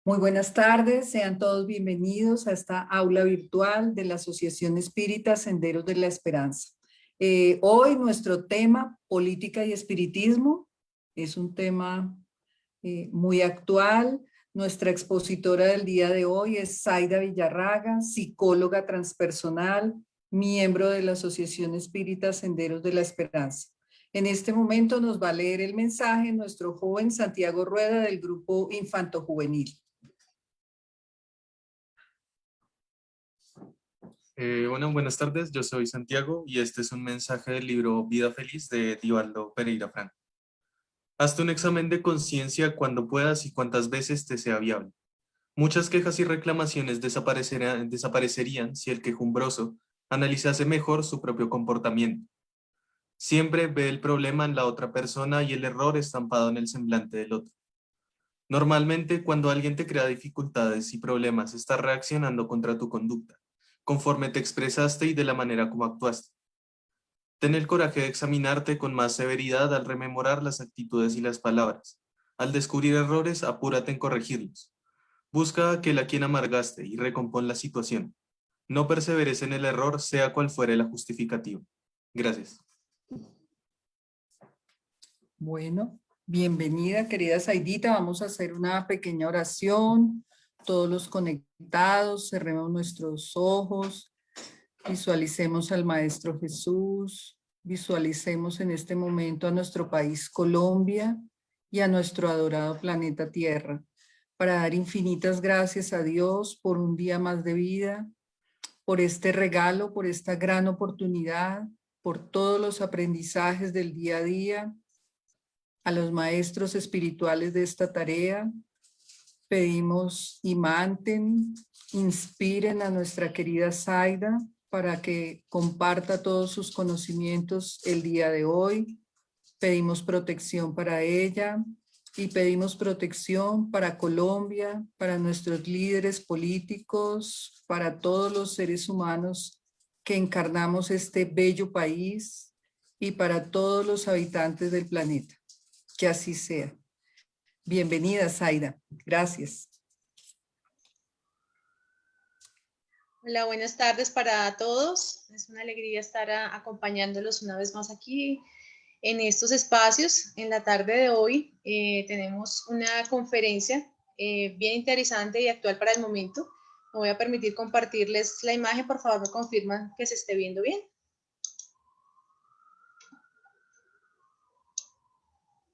Muy buenas tardes, sean todos bienvenidos a esta aula virtual de la Asociación Espírita Senderos de la Esperanza. Hoy nuestro tema, política y espiritismo, es un tema muy actual. Nuestra expositora del día de hoy es Zaida Villarraga, psicóloga transpersonal, miembro de la Asociación Espírita Senderos de la Esperanza. En este momento nos va a leer el mensaje nuestro joven Santiago Rueda del grupo Infanto Juvenil. Bueno, buenas tardes, yo soy Santiago y este es un mensaje del libro Vida Feliz de Divaldo Pereira Franco. Hazte un examen de conciencia cuando puedas y cuantas veces te sea viable. Muchas quejas y reclamaciones desaparecerían si el quejumbroso analizase mejor su propio comportamiento. Siempre ve el problema en la otra persona y el error estampado en el semblante del otro. Normalmente, cuando alguien te crea dificultades y problemas, está reaccionando contra tu conducta, conforme te expresaste y de la manera como actuaste. Ten el coraje de examinarte con más severidad al rememorar las actitudes y las palabras. Al descubrir errores, apúrate en corregirlos. Busca a aquel a quien amargaste y recompón la situación. No perseveres en el error, sea cual fuere la justificativa. Gracias. Bueno, bienvenida querida Zaidita. Vamos a hacer una pequeña oración. Todos los conectados, cerremos nuestros ojos, visualicemos al Maestro Jesús, visualicemos en este momento a nuestro país Colombia y a nuestro adorado planeta Tierra, para dar infinitas gracias a Dios por un día más de vida, por este regalo, por esta gran oportunidad, por todos los aprendizajes del día a día, a los maestros espirituales de esta tarea. Pedimos imanten, inspiren a nuestra querida Zaida para que comparta todos sus conocimientos el día de hoy. Pedimos protección para ella y pedimos protección para Colombia, para nuestros líderes políticos, para todos los seres humanos que encarnamos este bello país y para todos los habitantes del planeta. Que así sea. Bienvenida, Zaida. Gracias. Hola, buenas tardes para todos. Es una alegría estar acompañándolos una vez más aquí en estos espacios. En la tarde de hoy tenemos una conferencia bien interesante y actual para el momento. Me voy a permitir compartirles la imagen. Por favor, me confirman que se esté viendo bien.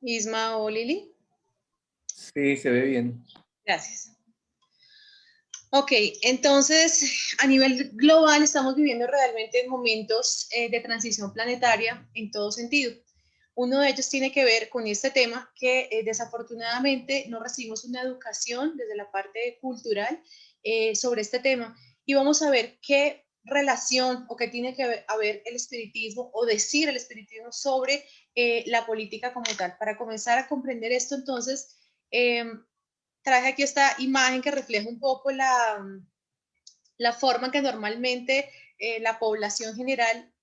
Isma o Lili. Sí, se ve bien. Gracias. Ok, entonces a nivel global estamos viviendo realmente momentos de transición planetaria en todo sentido. Uno de ellos tiene que ver con este tema que desafortunadamente no recibimos una educación desde la parte cultural sobre este tema, y vamos a ver qué relación o qué tiene que haber el espiritismo o decir el espiritismo sobre la política como tal. Para comenzar a comprender esto, entonces, traje aquí esta imagen que refleja un poco la forma en que normalmente la población general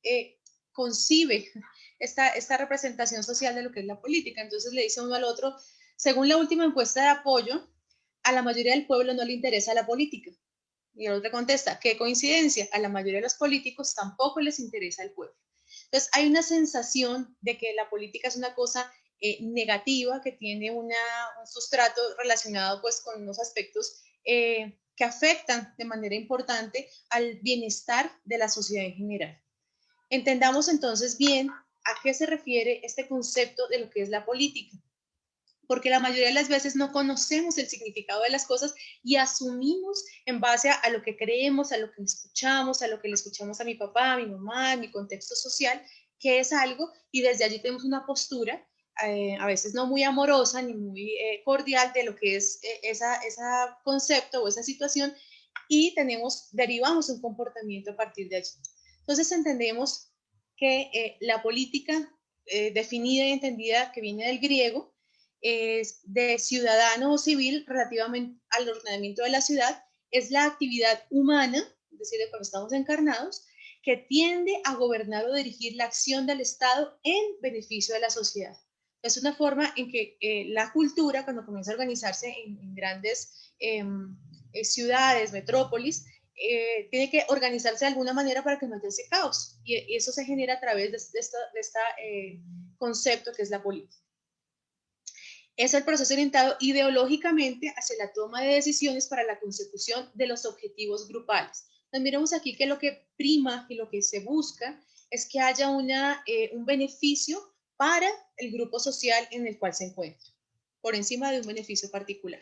concibe esta representación social de lo que es la política. Entonces le dice uno al otro, según la última encuesta de apoyo, a la mayoría del pueblo no le interesa la política. Y el otro contesta, qué coincidencia, a la mayoría de los políticos tampoco les interesa el pueblo. Entonces hay una sensación de que la política es una cosa negativa, que tiene un sustrato relacionado pues con unos aspectos que afectan de manera importante al bienestar de la sociedad en general. Entendamos entonces bien a qué se refiere este concepto de lo que es la política, porque la mayoría de las veces no conocemos el significado de las cosas y asumimos en base a lo que creemos, a lo que escuchamos, a lo que le escuchamos a mi papá, a mi mamá, a mi contexto social, que es algo, y desde allí tenemos una postura a veces no muy amorosa ni muy cordial de lo que es ese concepto o esa situación, y derivamos un comportamiento a partir de allí. Entonces entendemos que la política definida y entendida, que viene del griego, es de ciudadano o civil relativamente al ordenamiento de la ciudad, es la actividad humana, es decir, de cuando estamos encarnados, que tiende a gobernar o dirigir la acción del Estado en beneficio de la sociedad. Es una forma en que la cultura, cuando comienza a organizarse en grandes ciudades, metrópolis, tiene que organizarse de alguna manera para que no haya ese caos. Y eso se genera a través de este concepto que es la política. Es el proceso orientado ideológicamente hacia la toma de decisiones para la consecución de los objetivos grupales. Entonces, miremos aquí que lo que prima y lo que se busca es que haya un beneficio para el grupo social en el cual se encuentra, por encima de un beneficio particular.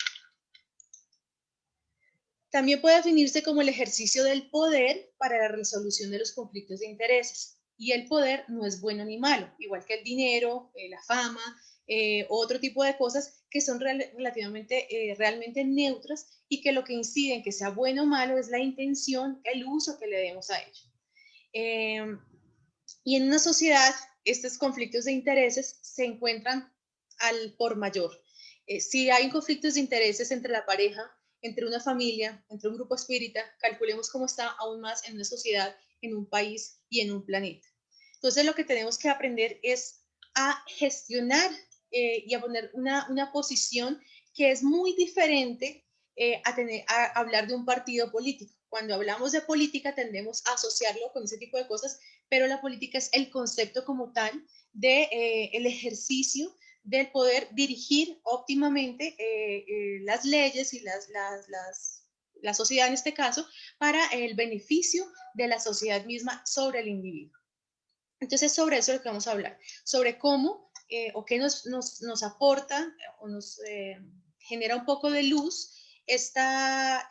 También puede definirse como el ejercicio del poder para la resolución de los conflictos de intereses. Y el poder no es bueno ni malo, igual que el dinero, la fama, otro tipo de cosas que son relativamente, realmente neutras y que lo que incide en que sea bueno o malo es la intención, el uso que le demos a ello. Y en una sociedad, estos conflictos de intereses se encuentran al por mayor. Si hay conflictos de intereses entre la pareja, entre una familia, entre un grupo espírita, calculemos cómo está aún más en una sociedad, en un país y en un planeta. Entonces lo que tenemos que aprender es a gestionar y a poner una posición que es muy diferente a hablar de un partido político. Cuando hablamos de política tendemos a asociarlo con ese tipo de cosas, pero la política es el concepto como tal de el ejercicio del poder dirigir óptimamente las leyes y la sociedad en este caso para el beneficio de la sociedad misma sobre el individuo. Entonces, sobre eso es lo que vamos a hablar, sobre cómo o qué nos aporta o nos genera un poco de luz esta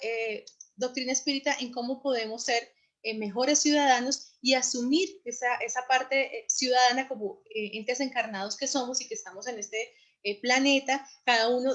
doctrina espírita en cómo podemos ser mejores ciudadanos y asumir esa parte ciudadana como entes encarnados que somos y que estamos en este planeta. Cada uno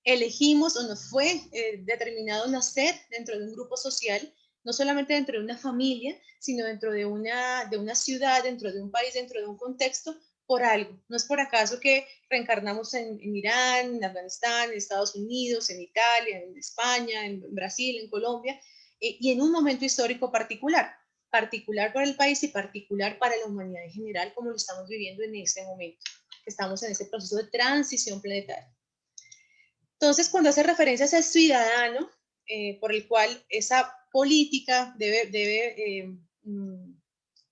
elegimos o nos fue determinado nacer dentro de un grupo social, no solamente dentro de una familia, sino dentro de una ciudad, dentro de un país, dentro de un contexto, por algo. No es por acaso que reencarnamos en Irán, en Afganistán, en Estados Unidos, en Italia, en España, en Brasil, en Colombia, y en un momento histórico particular para el país y particular para la humanidad en general, como lo estamos viviendo en este momento, que estamos en ese proceso de transición planetaria. Entonces, cuando hace referencia a ese ciudadano, por el cual esa política debe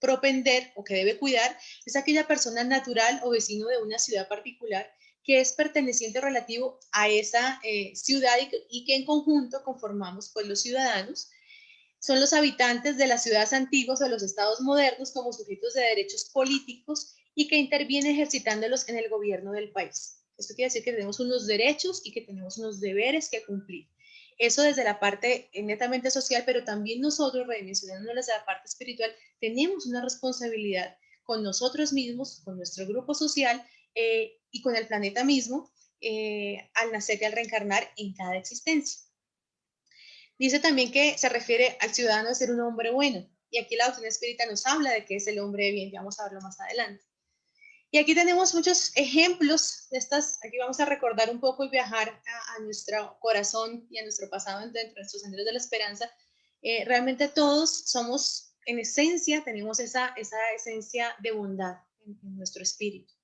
propender o que debe cuidar, es aquella persona natural o vecino de una ciudad particular que es perteneciente relativo a esa ciudad y que en conjunto conformamos pues los ciudadanos. Son los habitantes de las ciudades antiguas o los estados modernos como sujetos de derechos políticos y que intervienen ejercitándolos en el gobierno del país. Esto quiere decir que tenemos unos derechos y que tenemos unos deberes que cumplir. Eso desde la parte netamente social, pero también nosotros, redimensionando desde la parte espiritual, tenemos una responsabilidad con nosotros mismos, con nuestro grupo social y con el planeta mismo al nacer y al reencarnar en cada existencia. Dice también que se refiere al ciudadano de ser un hombre bueno. Y aquí la doctrina espírita nos habla de que es el hombre de bien, ya vamos a verlo más adelante. Y aquí tenemos muchos ejemplos de estas, aquí vamos a recordar un poco y viajar a nuestro corazón y a nuestro pasado dentro de nuestros senderos de la esperanza. Realmente todos somos, en esencia, tenemos esa esencia de bondad en nuestro espíritu.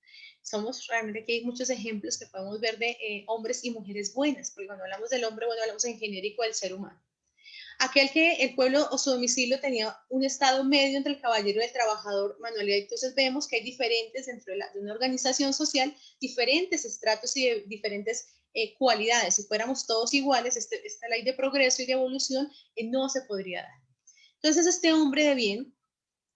Somos realmente, aquí hay muchos ejemplos que podemos ver de hombres y mujeres buenas, porque cuando hablamos del hombre bueno, hablamos en genérico del ser humano. Aquel que el pueblo o su domicilio tenía un estado medio entre el caballero y el trabajador manual. Y entonces vemos que hay diferentes dentro de una organización social, diferentes estratos y diferentes cualidades. Si fuéramos todos iguales, esta ley de progreso y de evolución no se podría dar. Entonces este hombre de bien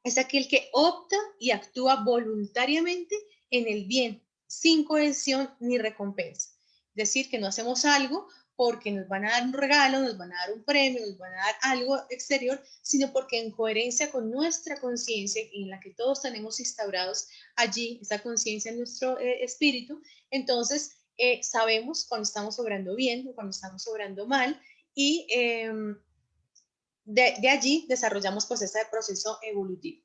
es aquel que opta y actúa voluntariamente en el bien, sin cohesión ni recompensa. Es decir, que no hacemos algo porque nos van a dar un regalo, nos van a dar un premio, nos van a dar algo exterior, sino porque en coherencia con nuestra conciencia, en la que todos tenemos instaurados allí, esa conciencia en nuestro espíritu, entonces sabemos cuando estamos obrando bien o cuando estamos obrando mal y de allí desarrollamos pues ese proceso evolutivo.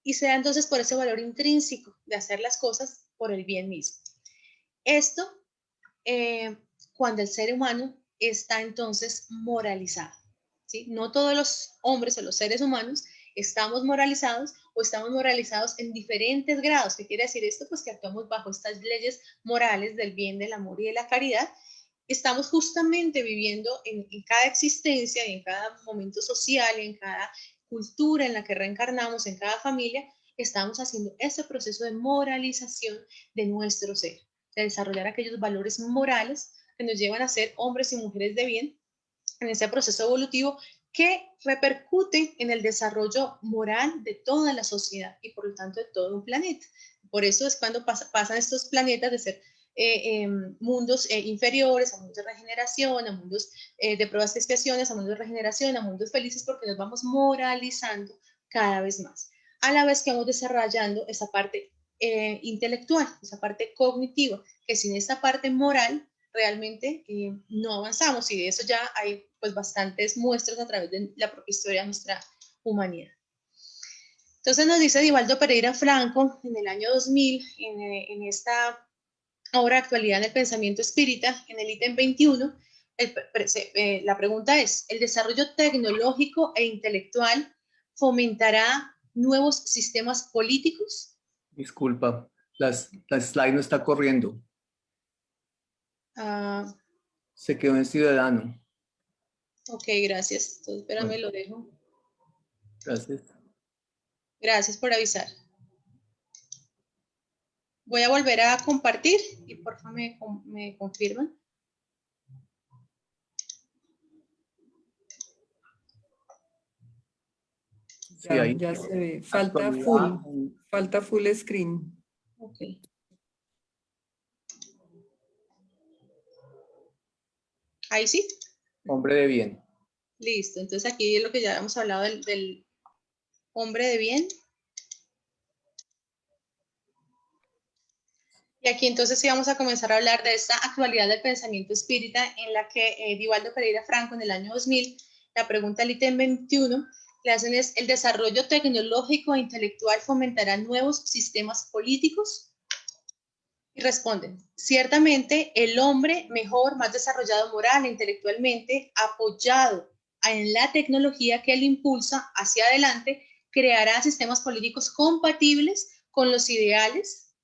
Y se da entonces por ese valor intrínseco de hacer las cosas por el bien mismo. Esto cuando el ser humano está entonces moralizado, ¿sí? No todos los hombres o los seres humanos ¿Estamos moralizados o estamos moralizados en diferentes grados? ¿Qué quiere decir esto? Pues que actuamos bajo estas leyes morales del bien, del amor y de la caridad. Estamos justamente viviendo en cada existencia y en cada momento social y en cada cultura en la que reencarnamos, en cada familia, estamos haciendo ese proceso de moralización de nuestro ser, de desarrollar aquellos valores morales que nos llevan a ser hombres y mujeres de bien en ese proceso evolutivo que repercute en el desarrollo moral de toda la sociedad y por lo tanto de todo un planeta. Por eso es cuando pasan estos planetas de ser mundos inferiores, a mundos de regeneración, a mundos de pruebas y expiaciones, a mundos de regeneración, a mundos felices, porque nos vamos moralizando cada vez más, a la vez que vamos desarrollando esa parte intelectual, esa parte cognitiva, que sin esta parte moral realmente no avanzamos, y de eso ya hay pues bastantes muestras a través de la propia historia de nuestra humanidad. Entonces nos dice Divaldo Pereira Franco en el año 2000, en esta obra Actualidad en el Pensamiento Espírita, en el ítem 21, la pregunta es, ¿el desarrollo tecnológico e intelectual fomentará nuevos sistemas políticos? Disculpa, la slide no está corriendo. Se quedó en ciudadano. Ok, gracias. Entonces, espérame, Bueno, lo dejo. gracias. Gracias por avisar. Voy a volver a compartir y por favor me confirman. Sí, Ya, ahí. ya se ve. Falta Actualidad, full screen. Ok. Ahí sí. hombre de bien. Listo. Entonces aquí es lo que ya hemos hablado del hombre de bien. Y aquí entonces sí vamos a comenzar a hablar de esta actualidad del pensamiento espírita en la que Divaldo Pereira Franco en el año 2000, la pregunta del ítem 21, le hacen es, ¿el desarrollo tecnológico e intelectual fomentará nuevos sistemas políticos? Y responden, ciertamente el hombre mejor, más desarrollado moral e intelectualmente, apoyado en la tecnología que lo impulsa hacia adelante, creará sistemas políticos compatibles con los ideales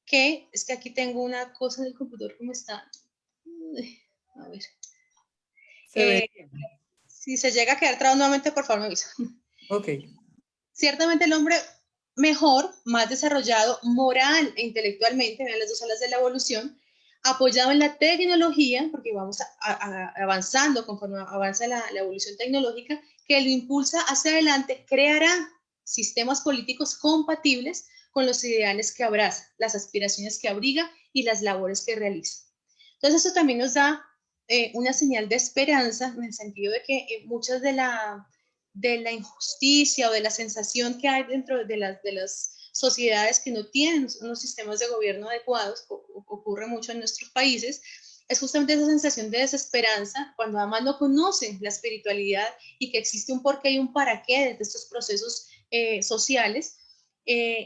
que, es que aquí tengo una cosa en el computador que me está, a ver, si se llega a quedar trabado nuevamente, por favor me avisa. Ok. Ciertamente el hombre mejor, más desarrollado moral e intelectualmente, vean las dos alas de la evolución, apoyado en la tecnología, porque vamos avanzando conforme avanza la evolución tecnológica, que lo impulsa hacia adelante, creará sistemas políticos compatibles con los ideales que abraza, las aspiraciones que abriga y las labores que realiza. Entonces eso también nos da una señal de esperanza en el sentido de que muchas de la injusticia o de la sensación que hay dentro de las sociedades que no tienen unos sistemas de gobierno adecuados, ocurre mucho en nuestros países, es justamente esa sensación de desesperanza cuando además no conocen la espiritualidad y que existe un porqué y un para qué de estos procesos sociales,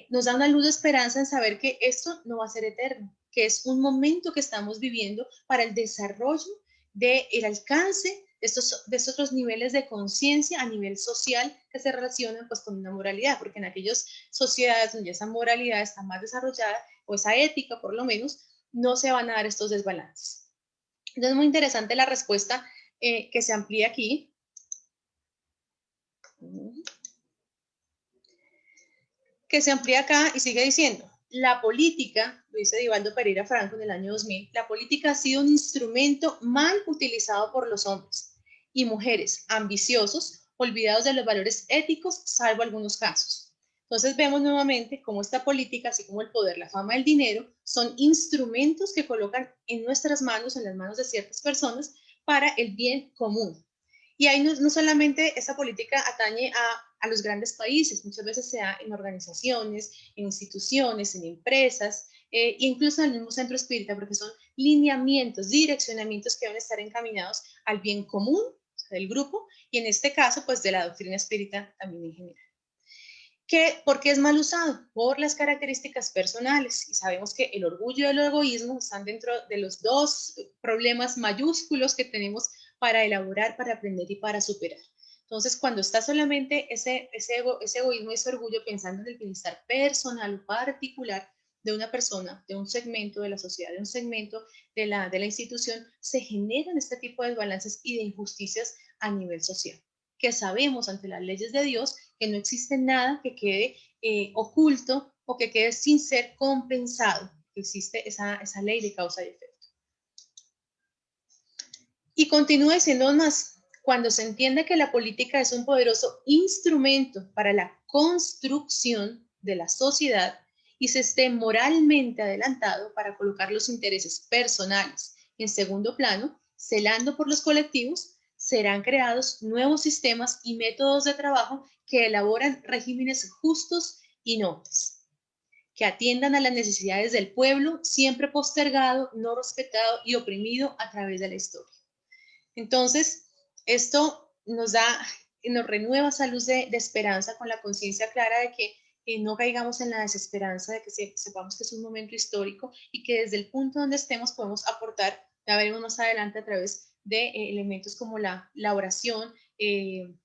nos da una luz de esperanza en saber que esto no va a ser eterno, que es un momento que estamos viviendo para el desarrollo del alcance de estos otros niveles de conciencia a nivel social que se relacionan pues con una moralidad, porque en aquellas sociedades donde esa moralidad está más desarrollada, o esa ética por lo menos, no se van a dar estos desbalances. Entonces es muy interesante la respuesta que se amplía aquí. Que se amplía acá y sigue diciendo, la política, lo dice Divaldo Pereira Franco en el año 2000, la política ha sido un instrumento mal utilizado por los hombres y mujeres ambiciosos, olvidados de los valores éticos, salvo algunos casos. Entonces vemos nuevamente cómo esta política, así como el poder, la fama, el dinero, son instrumentos que colocan en nuestras manos, en las manos de ciertas personas, para el bien común. Y ahí no solamente esa política atañe a los grandes países, muchas veces se da en organizaciones, en instituciones, en empresas, e incluso en el mismo centro espírita, porque son lineamientos, direccionamientos que deben estar encaminados al bien común, o sea, del grupo, y en este caso, pues de la doctrina espírita también en general. ¿Por qué es mal usado? Por las características personales. Y sabemos que el orgullo y el egoísmo están dentro de los dos problemas mayúsculos que tenemos para elaborar, para aprender y para superar. Entonces, cuando está solamente ese egoísmo y ese orgullo pensando en el bienestar personal o particular de una persona, de un segmento de la sociedad, de un segmento de la institución, se generan este tipo de desbalances y de injusticias a nivel social, que sabemos ante las leyes de Dios que no existe nada que quede oculto o que quede sin ser compensado. Existe esa ley de causa y efecto. Y continúa diciendo más, cuando se entiende que la política es un poderoso instrumento para la construcción de la sociedad y se esté moralmente adelantado para colocar los intereses personales en segundo plano, celando por los colectivos, serán creados nuevos sistemas y métodos de trabajo que elaboran regímenes justos y nobles, que atiendan a las necesidades del pueblo, siempre postergado, no respetado y oprimido a través de la historia. Entonces, esto nos renueva esa luz de esperanza con la conciencia clara de que no caigamos en la desesperanza, de que sepamos que es un momento histórico y que desde el punto donde estemos podemos aportar, ya veremos más adelante a través de elementos como la oración, el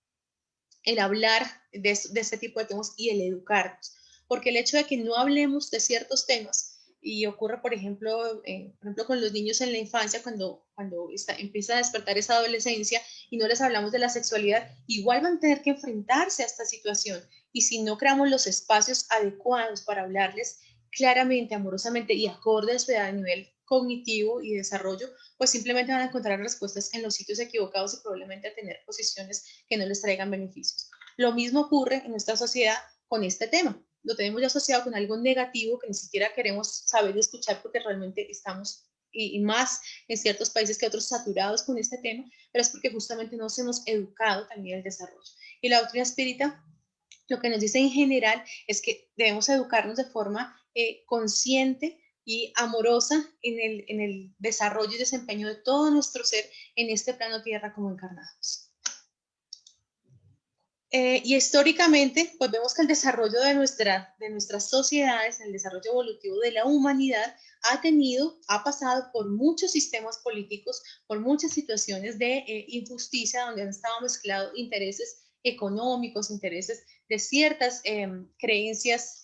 hablar de este tipo de temas y el educarnos. Porque el hecho de que no hablemos de ciertos temas, y ocurre, por ejemplo, con los niños en la infancia, cuando empieza a despertar esa adolescencia y no les hablamos de la sexualidad, igual van a tener que enfrentarse a esta situación. Y si no creamos los espacios adecuados para hablarles claramente, amorosamente y acorde a su edad a nivel cognitivo y desarrollo, pues simplemente van a encontrar respuestas en los sitios equivocados y probablemente a tener posiciones que no les traigan beneficios. Lo mismo ocurre en nuestra sociedad con este tema. Lo tenemos ya asociado con algo negativo que ni siquiera queremos saber y escuchar porque realmente estamos, y más en ciertos países que otros, saturados con este tema, pero es porque justamente no nos hemos educado también el desarrollo. Y la doctrina espírita lo que nos dice en general es que debemos educarnos de forma consciente y amorosa en el desarrollo y desempeño de todo nuestro ser en este plano tierra como encarnados. Y históricamente, pues vemos que el desarrollo de nuestras sociedades, el desarrollo evolutivo de la humanidad, ha pasado por muchos sistemas políticos, por muchas situaciones de injusticia, donde han estado mezclados intereses económicos, intereses de ciertas creencias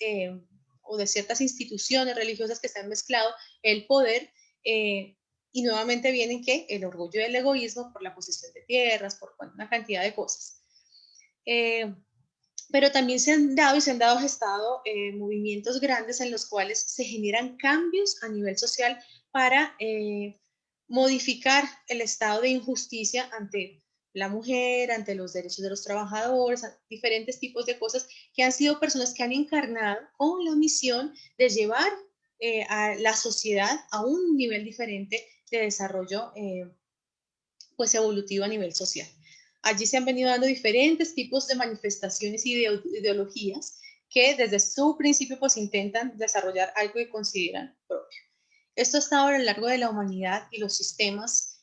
o de ciertas instituciones religiosas que se han mezclado el poder, y nuevamente vienen que el orgullo y el egoísmo por la posesión de tierras, por una cantidad de cosas. Pero también se han dado gestado movimientos grandes en los cuales se generan cambios a nivel social para modificar el estado de injusticia ante la mujer, ante los derechos de los trabajadores, diferentes tipos de cosas que han sido personas que han encarnado con la misión de llevar a la sociedad a un nivel diferente de desarrollo pues evolutivo a nivel social. Allí se han venido dando diferentes tipos de manifestaciones y de ideologías que desde su principio pues intentan desarrollar algo que consideran propio. Esto ha estado a lo largo de la humanidad y los sistemas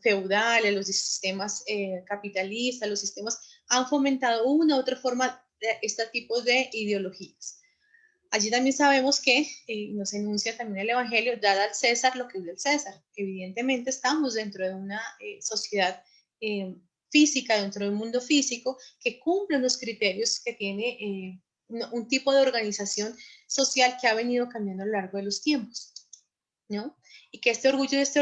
feudales, los sistemas capitalistas, los sistemas han fomentado una u otra forma de este tipo de ideologías. Allí también sabemos que nos enuncia también el Evangelio, dad al César lo que es del César. Evidentemente estamos dentro de una sociedad física, dentro de un mundo físico que cumple los criterios que tiene un tipo de organización social que ha venido cambiando a lo largo de los tiempos, ¿no? Y que este orgullo y este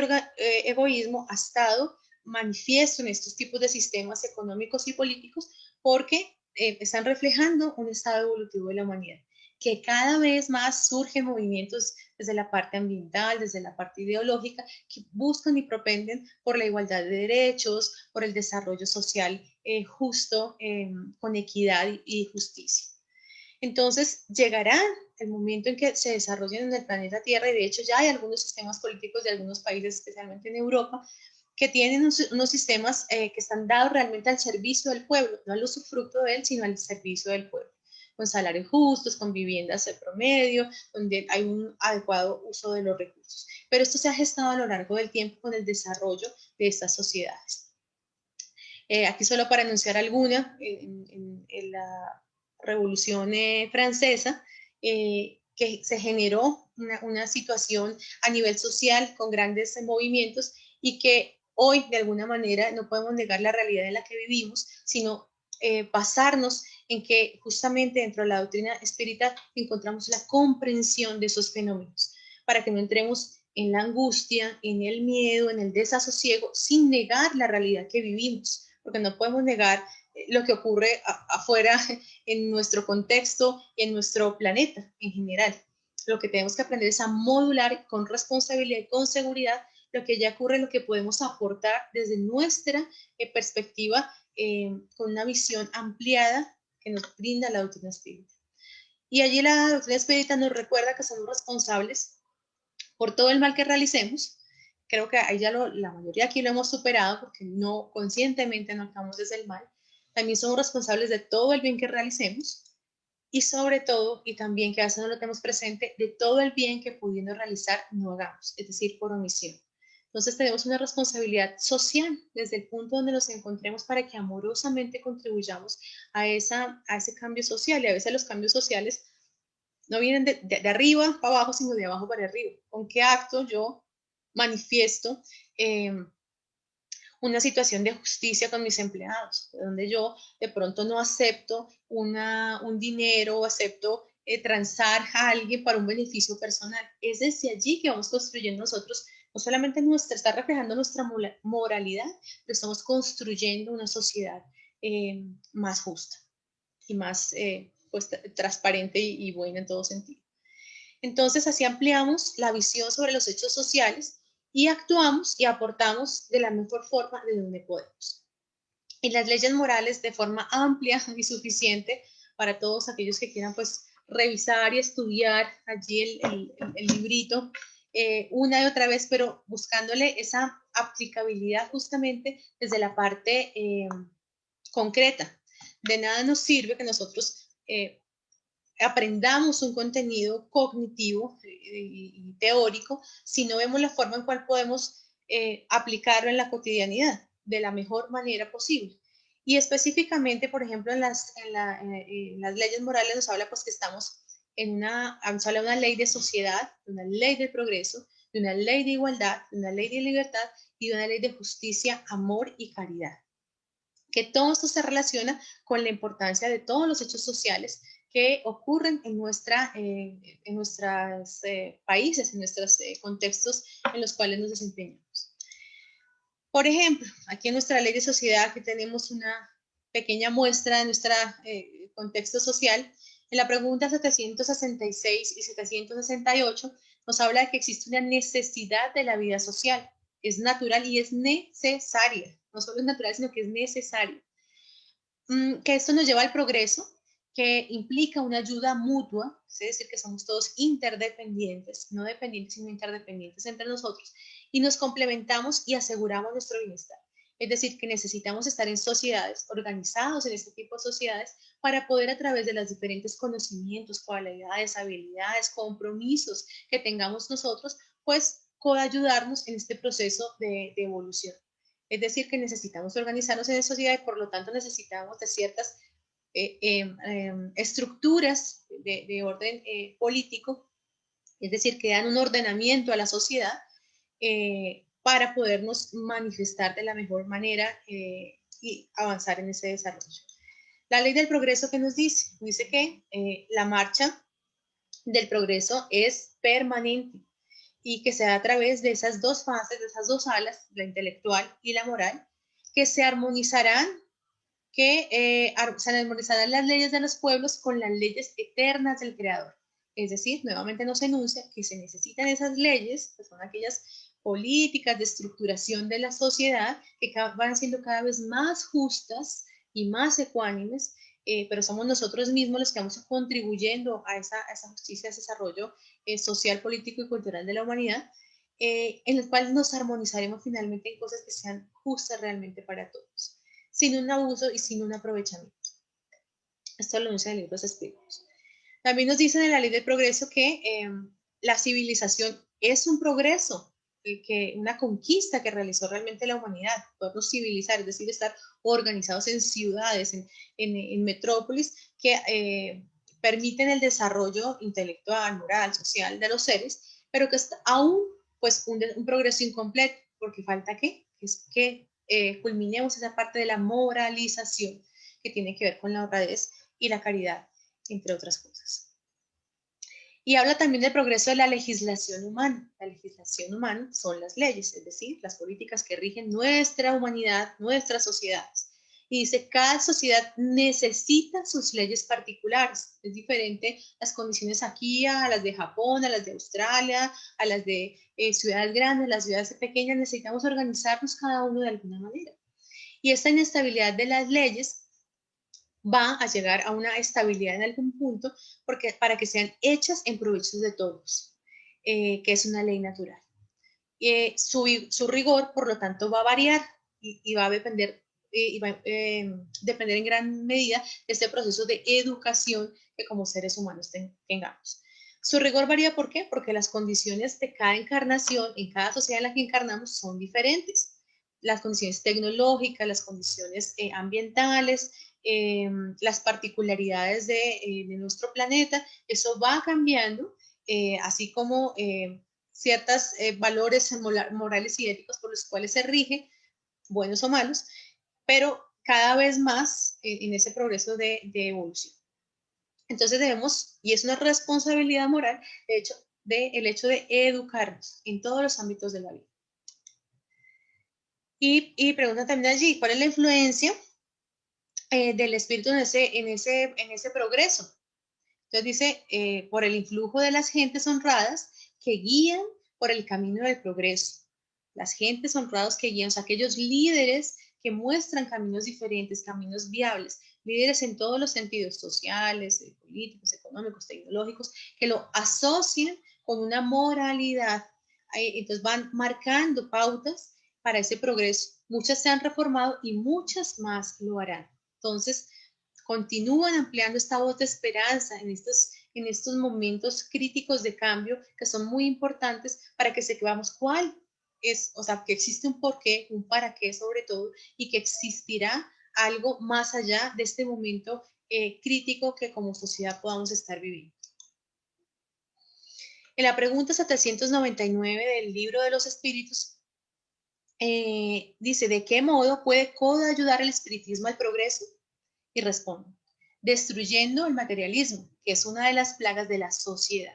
egoísmo ha estado manifiesto en estos tipos de sistemas económicos y políticos porque están reflejando un estado evolutivo de la humanidad, que cada vez más surgen movimientos desde la parte ambiental, desde la parte ideológica, que buscan y propenden por la igualdad de derechos, por el desarrollo social justo, con equidad y justicia. Entonces llegará el momento en que se desarrollen en el planeta Tierra, y de hecho ya hay algunos sistemas políticos de algunos países, especialmente en Europa, que tienen unos sistemas que están dados realmente al servicio del pueblo, no al usufructo de él, sino al servicio del pueblo, con salarios justos, con viviendas de promedio, donde hay un adecuado uso de los recursos. Pero esto se ha gestado a lo largo del tiempo con el desarrollo de estas sociedades. Aquí solo para anunciar alguna, en la Revolución Francesa, que se generó una situación a nivel social con grandes movimientos y que hoy de alguna manera no podemos negar la realidad en la que vivimos, sino basarnos en que justamente dentro de la doctrina espírita encontramos la comprensión de esos fenómenos, para que no entremos en la angustia, en el miedo, en el desasosiego, sin negar la realidad que vivimos, porque no podemos negar lo que ocurre afuera en nuestro contexto y en nuestro planeta en general. Lo que tenemos que aprender es a modular con responsabilidad y con seguridad lo que ya ocurre, lo que podemos aportar desde nuestra perspectiva, con una visión ampliada que nos brinda la doctrina espírita. Y allí la doctrina espírita nos recuerda que somos responsables por todo el mal que realicemos. Creo que ahí ya la mayoría aquí lo hemos superado porque no conscientemente no actuamos desde el mal. También somos responsables de todo el bien que realicemos y sobre todo, y también que a veces no lo tenemos presente, de todo el bien que pudiendo realizar no hagamos, es decir, por omisión. Entonces tenemos una responsabilidad social desde el punto donde nos encontremos para que amorosamente contribuyamos a ese cambio social. Y a veces los cambios sociales no vienen de arriba para abajo, sino de abajo para arriba. ¿Con qué acto yo manifiesto una situación de justicia con mis empleados, donde yo de pronto no acepto un dinero o acepto transar a alguien para un beneficio personal? Es desde allí que vamos construyendo nosotros, no solamente está reflejando nuestra moralidad, pero estamos construyendo una sociedad más justa y más pues, transparente y buena en todo sentido. Entonces, así ampliamos la visión sobre los hechos sociales y actuamos y aportamos de la mejor forma de donde podemos. Y las leyes morales de forma amplia y suficiente para todos aquellos que quieran pues revisar y estudiar allí el librito una y otra vez, pero buscándole esa aplicabilidad justamente desde la parte concreta. De nada nos sirve que nosotros aprendamos un contenido cognitivo y teórico si no vemos la forma en cual podemos aplicarlo en la cotidianidad de la mejor manera posible. Y específicamente, por ejemplo, en las leyes morales nos habla pues que estamos nos habla de una ley de sociedad, de una ley del progreso, de una ley de igualdad, de una ley de libertad y de una ley de justicia, amor y caridad. Que todo esto se relaciona con la importancia de todos los hechos sociales que ocurren en nuestros países, en nuestros contextos en los cuales nos desempeñamos. Por ejemplo, aquí en nuestra ley de sociedad, aquí tenemos una pequeña muestra de nuestro contexto social. En la pregunta 766 y 768 nos habla de que existe una necesidad de la vida social. Es natural y es necesaria. No solo es natural, sino que es necesario. Que esto nos lleva al progreso, que implica una ayuda mutua, es decir, que somos todos interdependientes, no dependientes, sino interdependientes entre nosotros, y nos complementamos y aseguramos nuestro bienestar. Es decir, que necesitamos estar en sociedades, organizados en este tipo de sociedades, para poder a través de los diferentes conocimientos, cualidades, habilidades, compromisos que tengamos nosotros, pues coayudarnos en este proceso de evolución. Es decir, que necesitamos organizarnos en sociedad y por lo tanto necesitamos de ciertas estructuras de orden político, es decir, que dan un ordenamiento a la sociedad para podernos manifestar de la mejor manera y avanzar en ese desarrollo. La ley del progreso, ¿qué nos dice? Dice que la marcha del progreso es permanente y que se da a través de esas dos fases, de esas dos alas, la intelectual y la moral, que se armonizarán, se armonizarán las leyes de los pueblos con las leyes eternas del Creador. Es decir, nuevamente nos enuncia que se necesitan esas leyes, que son aquellas políticas de estructuración de la sociedad que van siendo cada vez más justas y más ecuánimes, pero somos nosotros mismos los que vamos contribuyendo a esa justicia, a ese desarrollo social, político y cultural de la humanidad, en el cual nos armonizaremos finalmente en cosas que sean justas realmente para todos, sin un abuso y sin un aprovechamiento. Esto lo dice el libro de los Espíritus. También nos dicen en la ley del progreso que la civilización es un progreso, una conquista que realizó realmente la humanidad, podernos civilizar, es decir, estar organizados en ciudades, en metrópolis, que permiten el desarrollo intelectual, moral, social de los seres, pero que está aún pues un progreso incompleto, porque falta que culminemos esa parte de la moralización, que tiene que ver con la honradez y la caridad, entre otras cosas. Y habla también del progreso de la legislación humana. La legislación humana son las leyes, es decir, las políticas que rigen nuestra humanidad, nuestras sociedades. Y dice, cada sociedad necesita sus leyes particulares. Es diferente las condiciones aquí a las de Japón, a las de Australia, a las de ciudades grandes, las ciudades pequeñas. Necesitamos organizarnos cada uno de alguna manera. Y esta inestabilidad de las leyes va a llegar a una estabilidad en algún punto porque, para que sean hechas en provecho de todos, que es una ley natural. Su rigor, por lo tanto, va a variar y va a depender, depender en gran medida de este proceso de educación que como seres humanos tengamos. Su rigor varía, ¿por qué? Porque las condiciones de cada encarnación, en cada sociedad en la que encarnamos, son diferentes. Las condiciones tecnológicas, las condiciones ambientales, las particularidades de nuestro planeta, eso va cambiando, así como ciertos valores morales y éticos por los cuales se rige, buenos o malos, pero cada vez más en ese progreso de evolución. Entonces debemos, y es una responsabilidad moral, de hecho, el hecho de educarnos en todos los ámbitos de la vida. Y preguntan también allí, ¿cuál es la influencia del espíritu en ese progreso? Entonces dice, por el influjo de las gentes honradas que guían por el camino del progreso. Las gentes honradas que guían, o sea, aquellos líderes que muestran caminos diferentes, caminos viables, líderes en todos los sentidos, sociales, políticos, económicos, tecnológicos, que lo asocian con una moralidad. Entonces van marcando pautas para ese progreso. Muchas se han reformado y muchas más lo harán. Entonces, continúan ampliando esta voz de esperanza en estos momentos críticos de cambio que son muy importantes para que sepamos cuál es, o sea, que existe un porqué, un para qué sobre todo, y que existirá algo más allá de este momento crítico que como sociedad podamos estar viviendo. En la pregunta 799 del libro de los espíritus, dice, ¿de qué modo puede ayudar el espiritismo al progreso? Y responde, destruyendo el materialismo, que es una de las plagas de la sociedad,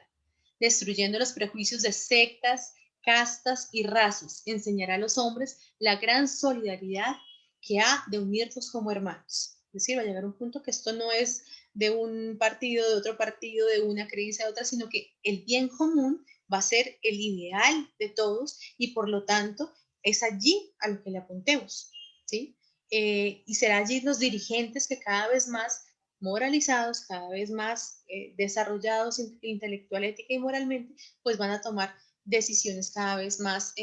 destruyendo los prejuicios de sectas, castas y razas, enseñará a los hombres la gran solidaridad que ha de unirnos como hermanos. Es decir, va a llegar un punto que esto no es de un partido, de otro partido, de una creencia, de otra, sino que el bien común va a ser el ideal de todos y por lo tanto es allí a lo que le apuntemos, ¿sí? Y será allí los dirigentes que cada vez más moralizados, cada vez más desarrollados intelectual, ética y moralmente, pues van a tomar decisiones cada vez más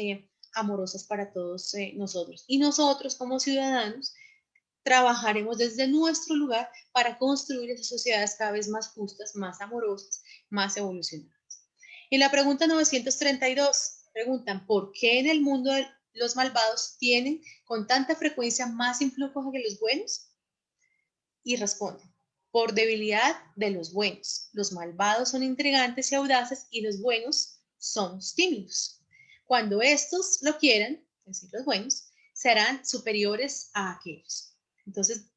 amorosas para todos nosotros. Y nosotros como ciudadanos trabajaremos desde nuestro lugar para construir esas sociedades cada vez más justas, más amorosas, más evolucionadas. Y la pregunta 932, preguntan, ¿por qué en el mundo los malvados tienen con tanta frecuencia más influjo que los buenos? Y responden, por debilidad de los buenos. Los malvados son intrigantes y audaces y los buenos son tímidos. Cuando estos lo quieran, es decir, los buenos, serán superiores a aquellos. Entonces,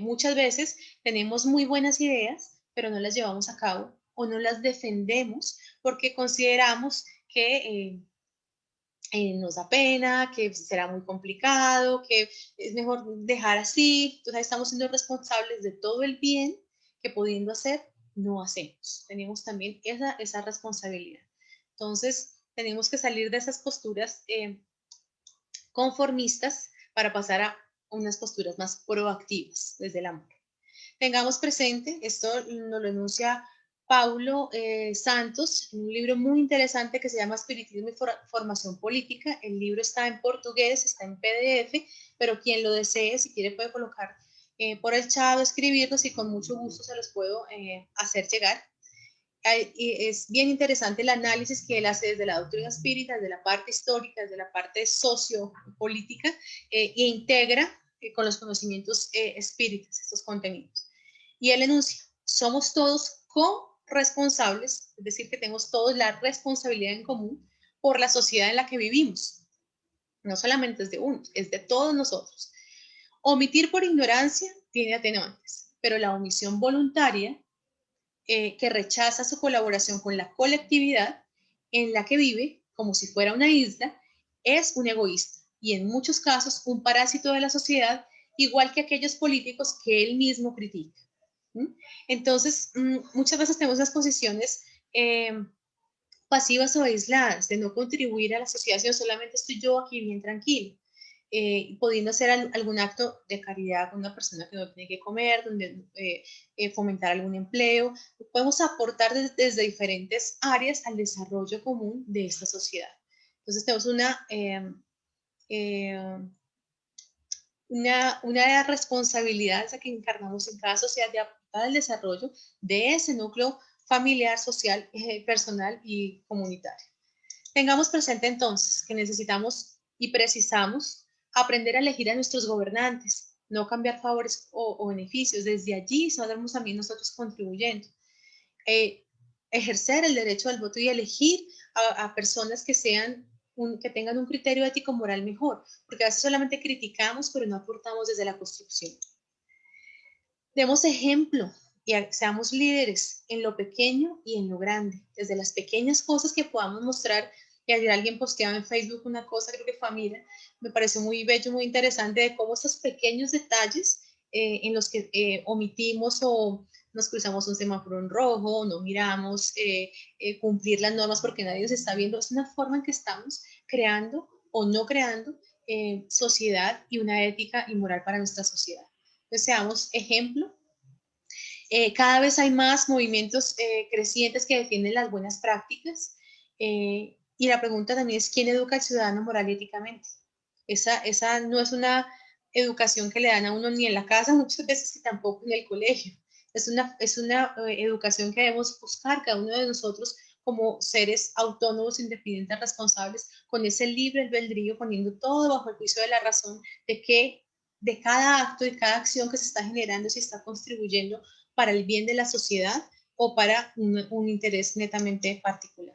muchas veces tenemos muy buenas ideas, pero no las llevamos a cabo o no las defendemos porque consideramos que nos da pena, que será muy complicado, que es mejor dejar así. Entonces estamos siendo responsables de todo el bien que pudiendo hacer, no hacemos. Tenemos también esa responsabilidad. Entonces tenemos que salir de esas posturas conformistas para pasar a unas posturas más proactivas desde el amor. Tengamos presente, esto nos lo enuncia Paulo Santos, en un libro muy interesante que se llama Espiritismo y Formación Política. El libro está en portugués, está en PDF, pero quien lo desee, si quiere puede colocar por el chat o escribirnos y con mucho gusto se los puedo hacer llegar. Es bien interesante el análisis que él hace desde la doctrina espírita, desde la parte histórica, desde la parte sociopolítica e integra con los conocimientos espíritas estos contenidos. Y él enuncia, somos todos corresponsables, es decir, que tenemos todos la responsabilidad en común por la sociedad en la que vivimos. No solamente es de unos, es de todos nosotros. Omitir por ignorancia tiene atenuantes, pero la omisión voluntaria que rechaza su colaboración con la colectividad en la que vive, como si fuera una isla, es un egoísta y en muchos casos un parásito de la sociedad, igual que aquellos políticos que él mismo critica. Entonces, muchas veces tenemos las posiciones pasivas o aisladas, de no contribuir a la sociedad, sino solamente estoy yo aquí bien tranquilo, pudiendo hacer algún acto de caridad con una persona que no tiene que comer, donde fomentar algún empleo. Podemos aportar desde diferentes áreas al desarrollo común de esta sociedad. Entonces tenemos una responsabilidad que encarnamos en cada sociedad de aportar al desarrollo de ese núcleo familiar, social, personal y comunitario. Tengamos presente entonces que necesitamos y precisamos aprender a elegir a nuestros gobernantes, no cambiar favores o beneficios. Desde allí somos también nosotros contribuyendo. Ejercer el derecho al voto y elegir a personas que que tengan un criterio ético moral mejor, porque a veces solamente criticamos, pero no aportamos desde la construcción. Demos ejemplo y seamos líderes en lo pequeño y en lo grande, desde las pequeñas cosas que podamos mostrar. Y ayer alguien posteaba en Facebook una cosa, creo que fue Amira, me pareció muy bello, muy interesante, de cómo estos pequeños detalles en los que omitimos o nos cruzamos un semáforo en rojo, no miramos cumplir las normas porque nadie nos está viendo, es una forma en que estamos creando o no creando sociedad y una ética y moral para nuestra sociedad. Entonces, seamos ejemplo. Cada vez hay más movimientos crecientes que defienden las buenas prácticas y la pregunta también es ¿quién educa al ciudadano moral y éticamente? Esa no es una educación que le dan a uno ni en la casa muchas veces y tampoco en el colegio. Es una educación que debemos buscar cada uno de nosotros como seres autónomos, independientes, responsables, con ese libre albedrío, poniendo todo bajo el juicio de la razón de que de cada acto, de cada acción que se está generando, si está contribuyendo para el bien de la sociedad o para un interés netamente particular.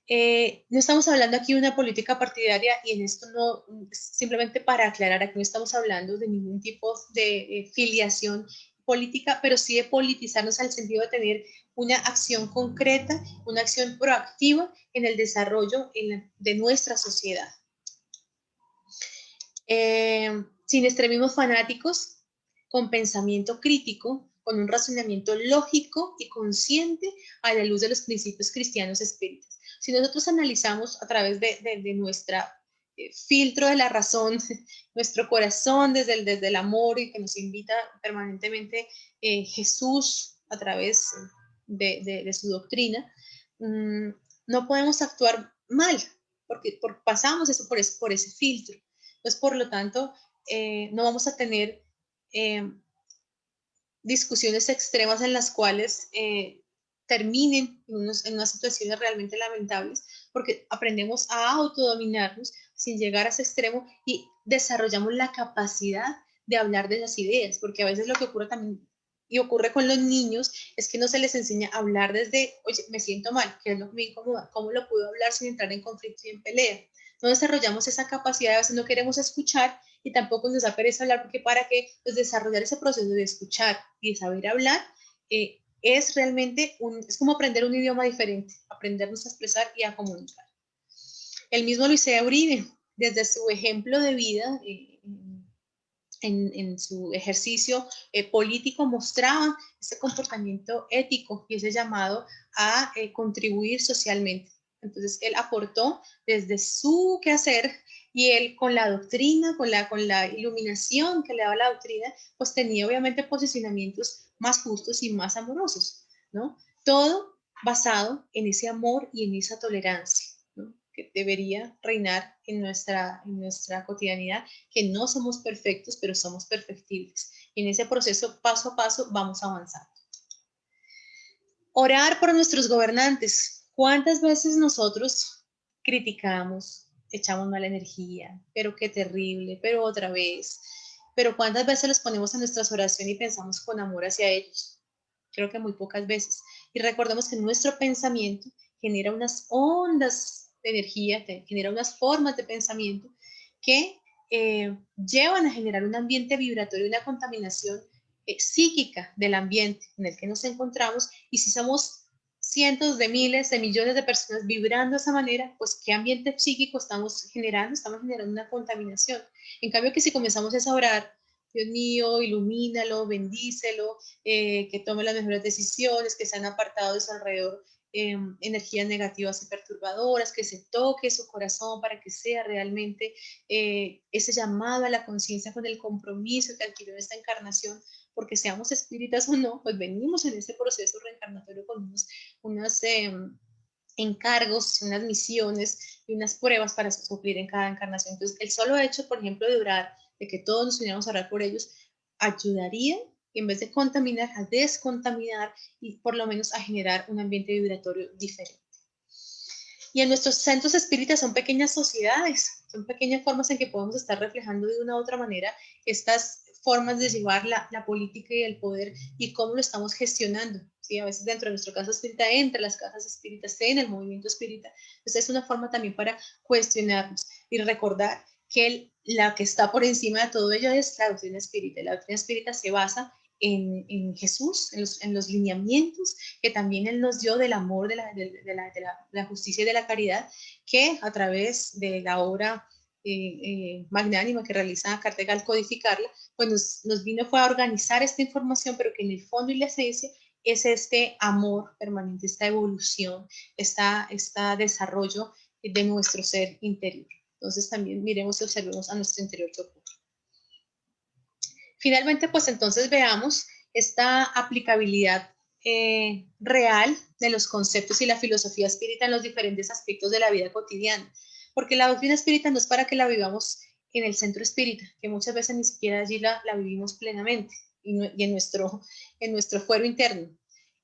No estamos hablando aquí de una política partidaria y en esto no, simplemente para aclarar, aquí no estamos hablando de ningún tipo de filiación política, pero sí de politizarnos al sentido de tener una acción concreta, una acción proactiva en el desarrollo de nuestra sociedad. Sin extremismos fanáticos, con pensamiento crítico, con un razonamiento lógico y consciente a la luz de los principios cristianos espíritas. Si nosotros analizamos a través de nuestra filtro de la razón, nuestro corazón desde el amor y que nos invita permanentemente Jesús a través de su doctrina, no podemos actuar mal, porque pasamos eso por ese filtro. Entonces, por lo tanto, no vamos a tener discusiones extremas en las cuales terminen en unas situaciones realmente lamentables, porque aprendemos a autodominarnos sin llegar a ese extremo y desarrollamos la capacidad de hablar de esas ideas, porque a veces lo que ocurre también y ocurre con los niños es que no se les enseña a hablar desde, oye, me siento mal, ¿qué es lo que me incomoda? ¿Cómo lo puedo hablar sin entrar en conflicto y en pelea? No desarrollamos esa capacidad, a veces no queremos escuchar y tampoco nos da pereza hablar, porque para que pues, desarrollar ese proceso de escuchar y de saber hablar es realmente es como aprender un idioma diferente, aprendernos a expresar y a comunicar. El mismo Luis E. Uribe, desde su ejemplo de vida, en su ejercicio político, mostraba ese comportamiento ético y ese llamado a contribuir socialmente. Entonces, él aportó desde su quehacer y él con la doctrina, con la iluminación que le daba la doctrina, pues tenía obviamente posicionamientos más justos y más amorosos, ¿no? Todo basado en ese amor y en esa tolerancia, ¿no? Que debería reinar en nuestra cotidianidad, que no somos perfectos, pero somos perfectibles. Y en ese proceso, paso a paso, vamos avanzando. Orar por nuestros gobernantes. ¿Cuántas veces nosotros criticamos, echamos mala energía, pero qué terrible, pero otra vez? Pero ¿cuántas veces los ponemos en nuestras oraciones y pensamos con amor hacia ellos? Creo que muy pocas veces. Y recordemos que nuestro pensamiento genera unas ondas de energía, genera unas formas de pensamiento que llevan a generar un ambiente vibratorio y una contaminación psíquica del ambiente en el que nos encontramos. Y si somos cientos de miles de millones de personas vibrando de esa manera, pues ¿qué ambiente psíquico estamos generando? Estamos generando una contaminación. En cambio, que si comenzamos a orar, Dios mío, ilumínalo, bendícelo, que tome las mejores decisiones, que se han apartado de su alrededor energías negativas y perturbadoras, que se toque su corazón para que sea realmente ese llamado a la conciencia con el compromiso que adquirió en esta encarnación, porque seamos espíritas o no, pues venimos en este proceso reencarnatorio con unos encargos, unas misiones y unas pruebas para cumplir en cada encarnación. Entonces, el solo hecho, por ejemplo, de orar, de que todos nos uniéramos a orar por ellos, ayudaría, en vez de contaminar, a descontaminar y por lo menos a generar un ambiente vibratorio diferente. Y en nuestros centros espíritas son pequeñas sociedades, son pequeñas formas en que podemos estar reflejando de una u otra manera estas formas de llevar la política y el poder y cómo lo estamos gestionando. ¿Sí? A veces dentro de nuestra casa espírita, entre las casas espíritas, en el movimiento espírita. Entonces es una forma también para cuestionarnos y recordar que la que está por encima de todo ello es la doctrina espírita. La doctrina espírita se basa en Jesús, en los lineamientos que también Él nos dio del amor, de la justicia y de la caridad, que a través de la obra magnánima que realiza Cartega al codificarla, pues nos vino fue a organizar esta información, pero que en el fondo y la esencia es este amor permanente, esta evolución, este desarrollo de nuestro ser interior. Entonces también miremos y observemos a nuestro interior que ocurre. Finalmente, pues entonces veamos esta aplicabilidad real de los conceptos y la filosofía espírita en los diferentes aspectos de la vida cotidiana. Porque la doctrina espírita no es para que la vivamos en el centro espírita, que muchas veces ni siquiera allí la vivimos plenamente y en nuestro fuero interno.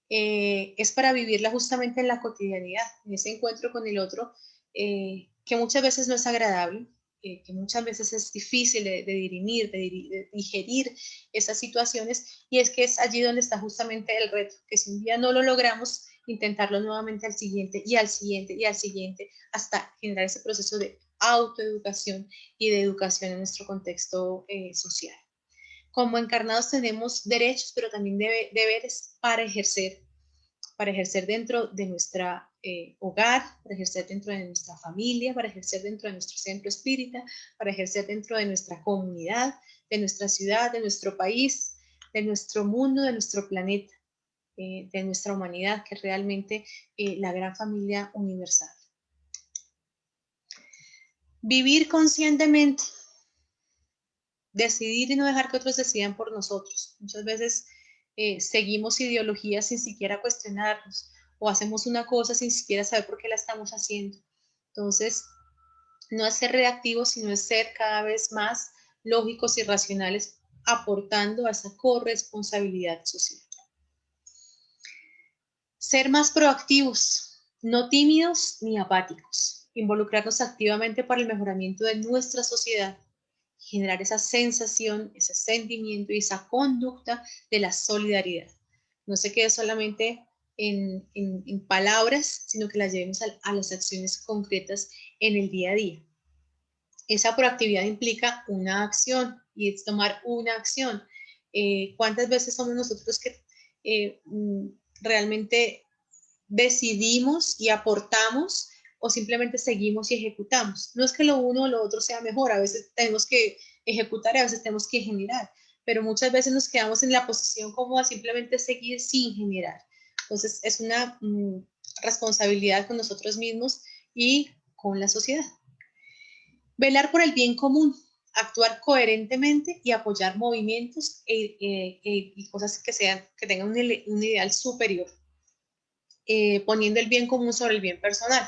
Es para vivirla justamente en la cotidianidad, en ese encuentro con el otro, que muchas veces no es agradable, que muchas veces es difícil de dirimir, de digerir esas situaciones, y es que es allí donde está justamente el reto, que si un día no lo logramos, intentarlo nuevamente al siguiente y al siguiente y al siguiente, hasta generar ese proceso de autoeducación y de educación en nuestro contexto social. Como encarnados tenemos derechos, pero también deberes para ejercer dentro de nuestro hogar, para ejercer dentro de nuestra familia, para ejercer dentro de nuestro centro espírita, para ejercer dentro de nuestra comunidad, de nuestra ciudad, de nuestro país, de nuestro mundo, de nuestro planeta, de nuestra humanidad, que es realmente la gran familia universal. Vivir conscientemente, decidir y no dejar que otros decidan por nosotros. Muchas veces seguimos ideologías sin siquiera cuestionarnos, o hacemos una cosa sin siquiera saber por qué la estamos haciendo. Entonces, no es ser reactivos, sino es ser cada vez más lógicos y racionales, aportando a esa corresponsabilidad social. Ser más proactivos, no tímidos ni apáticos. Involucrarnos activamente para el mejoramiento de nuestra sociedad, generar esa sensación, ese sentimiento y esa conducta de la solidaridad. No se quede solamente en palabras, sino que las llevemos a las acciones concretas en el día a día. Esa proactividad implica una acción y es tomar una acción. ¿Cuántas veces somos nosotros que realmente decidimos y aportamos o simplemente seguimos y ejecutamos? No es que lo uno o lo otro sea mejor, a veces tenemos que ejecutar y a veces tenemos que generar, pero muchas veces nos quedamos en la posición cómoda simplemente seguir sin generar. Entonces es una responsabilidad con nosotros mismos y con la sociedad. Velar por el bien común, actuar coherentemente y apoyar movimientos y cosas que tengan un ideal superior, poniendo el bien común sobre el bien personal.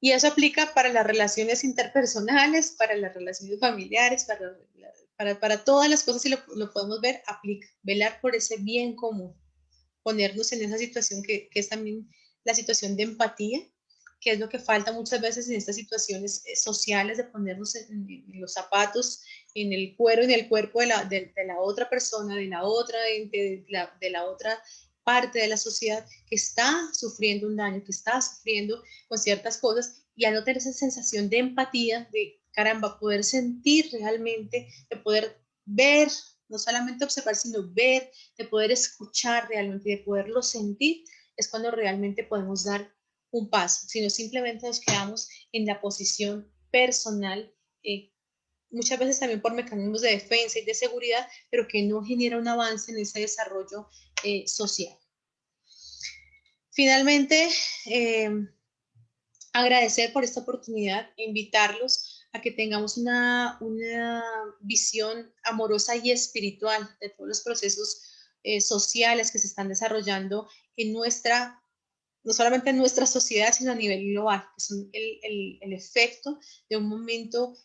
Y eso aplica para las relaciones interpersonales, para las relaciones familiares, para todas las cosas, si lo podemos ver, aplica. Velar por ese bien común, ponernos en esa situación que es también la situación de empatía, que es lo que falta muchas veces en estas situaciones sociales, de ponernos en los zapatos, en el cuero, en el cuerpo de la otra persona, de la otra parte de la sociedad que está sufriendo un daño, que está sufriendo con ciertas cosas, y al no tener esa sensación de empatía, de caramba, poder sentir realmente, de poder ver, no solamente observar, sino ver, de poder escuchar realmente, de poderlo sentir, es cuando realmente podemos dar un paso, sino simplemente nos quedamos en la posición personal, muchas veces también por mecanismos de defensa y de seguridad, pero que no genera un avance en ese desarrollo social. Finalmente, agradecer por esta oportunidad, invitarlos a que tengamos una visión amorosa y espiritual de todos los procesos sociales que se están desarrollando en nuestra, no solamente en nuestra sociedad, sino a nivel global, que son el efecto de un momento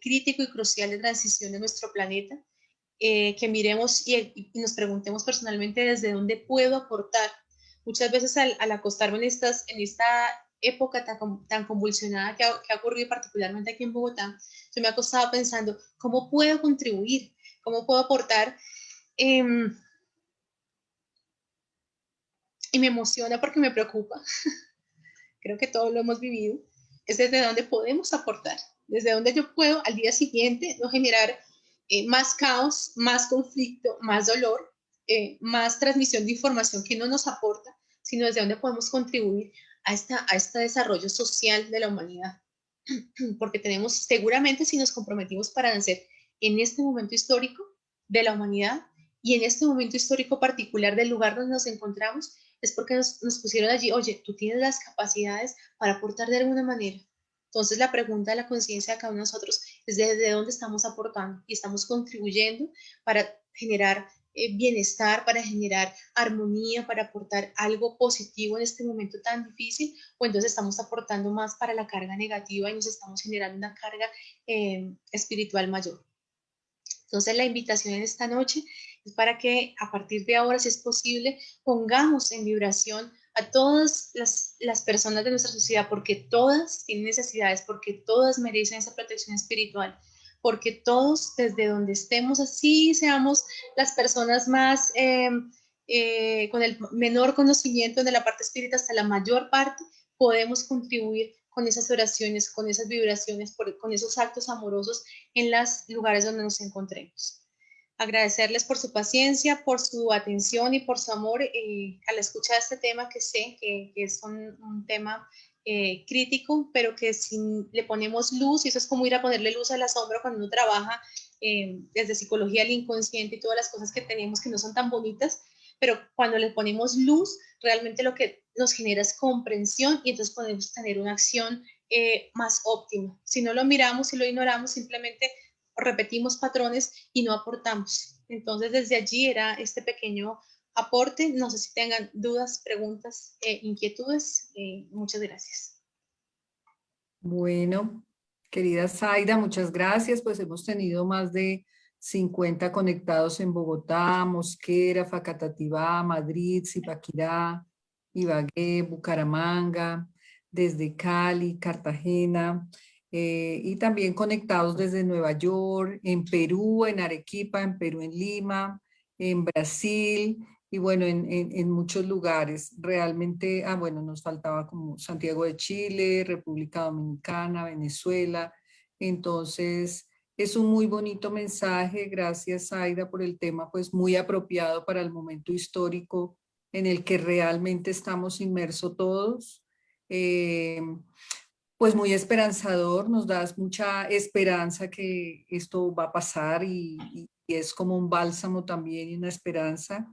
crítico y crucial de transición de nuestro planeta, que miremos y nos preguntemos personalmente desde dónde puedo aportar. Muchas veces al acostarme en esta época tan convulsionada que ha ocurrido particularmente aquí en Bogotá, yo me he acostado pensando, ¿cómo puedo contribuir? ¿Cómo puedo aportar? Y me emociona porque me preocupa. Creo que todos lo hemos vivido. Es desde donde podemos aportar, desde donde yo puedo al día siguiente no generar más caos, más conflicto, más dolor, más transmisión de información que no nos aporta, sino desde donde podemos contribuir a este desarrollo social de la humanidad. Porque tenemos, seguramente si nos comprometimos para nacer en este momento histórico de la humanidad y en este momento histórico particular del lugar donde nos encontramos, es porque nos pusieron allí, oye, tú tienes las capacidades para aportar de alguna manera. Entonces la pregunta de la conciencia de cada uno de nosotros es desde dónde estamos aportando y estamos contribuyendo para generar bienestar, para generar armonía, para aportar algo positivo en este momento tan difícil, o entonces estamos aportando más para la carga negativa y nos estamos generando una carga espiritual mayor. Entonces la invitación en esta noche es para que a partir de ahora, si es posible, pongamos en vibración a todas las personas de nuestra sociedad, porque todas tienen necesidades, porque todas merecen esa protección espiritual, porque todos, desde donde estemos, así seamos las personas más, con el menor conocimiento de la parte espiritual hasta la mayor parte, podemos contribuir con esas oraciones, con esas vibraciones, con esos actos amorosos en los lugares donde nos encontremos. Agradecerles por su paciencia, por su atención y por su amor a la escucha de este tema, que sé que es un tema crítico, pero que si le ponemos luz, y eso es como ir a ponerle luz a la sombra cuando uno trabaja desde psicología al inconsciente y todas las cosas que tenemos que no son tan bonitas, pero cuando le ponemos luz, realmente lo que nos genera es comprensión y entonces podemos tener una acción más óptima. Si no lo miramos, si lo ignoramos, simplemente repetimos patrones y no aportamos. Entonces, desde allí era este pequeño aporte. No sé si tengan dudas, preguntas, inquietudes. Muchas gracias. Bueno, querida Zaida, muchas gracias. Pues hemos tenido más de 50 conectados en Bogotá, Mosquera, Facatativá, Madrid, Zipaquirá, Ibagué, Bucaramanga, desde Cali, Cartagena, y también conectados desde Nueva York, en Perú, en Arequipa, en Perú, en Lima, en Brasil, y bueno, en muchos lugares. Realmente, bueno, nos faltaba como Santiago de Chile, República Dominicana, Venezuela. Entonces, es un muy bonito mensaje. Gracias, Aida, por el tema, pues muy apropiado para el momento histórico en el que realmente estamos inmersos todos. Pues muy esperanzador, nos das mucha esperanza que esto va a pasar y es como un bálsamo también y una esperanza.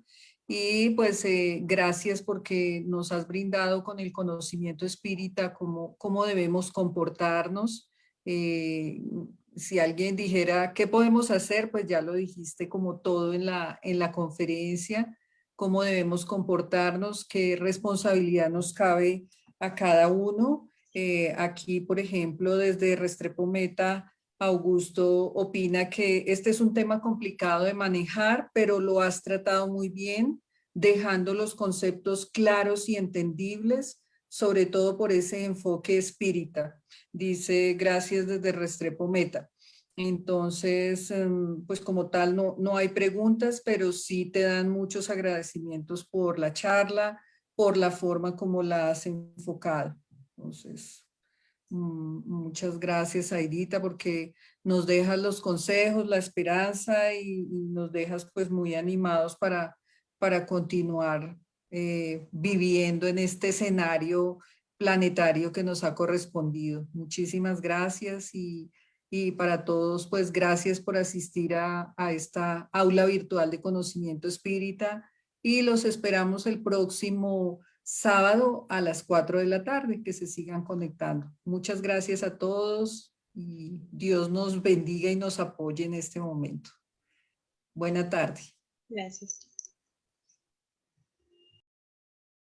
Y pues gracias porque nos has brindado con el conocimiento espírita cómo debemos comportarnos. Si alguien dijera, ¿qué podemos hacer? Pues ya lo dijiste como todo en la conferencia, cómo debemos comportarnos, qué responsabilidad nos cabe a cada uno. Aquí, por ejemplo, desde Restrepo Meta, Augusto opina que este es un tema complicado de manejar, pero lo has tratado muy bien, dejando los conceptos claros y entendibles, sobre todo por ese enfoque espírita. Dice, gracias desde Restrepo Meta. Entonces, pues como tal, no hay preguntas, pero sí te dan muchos agradecimientos por la charla, por la forma como la has enfocado. Entonces, Muchas gracias, Aidita, porque nos dejas los consejos, la esperanza y nos dejas pues muy animados para continuar viviendo en este escenario planetario que nos ha correspondido. Muchísimas gracias y para todos, pues gracias por asistir a esta aula virtual de conocimiento espírita y los esperamos el próximo sábado a las 4 de la tarde, que se sigan conectando. Muchas gracias a todos y Dios nos bendiga y nos apoye en este momento. Buena tarde. Gracias.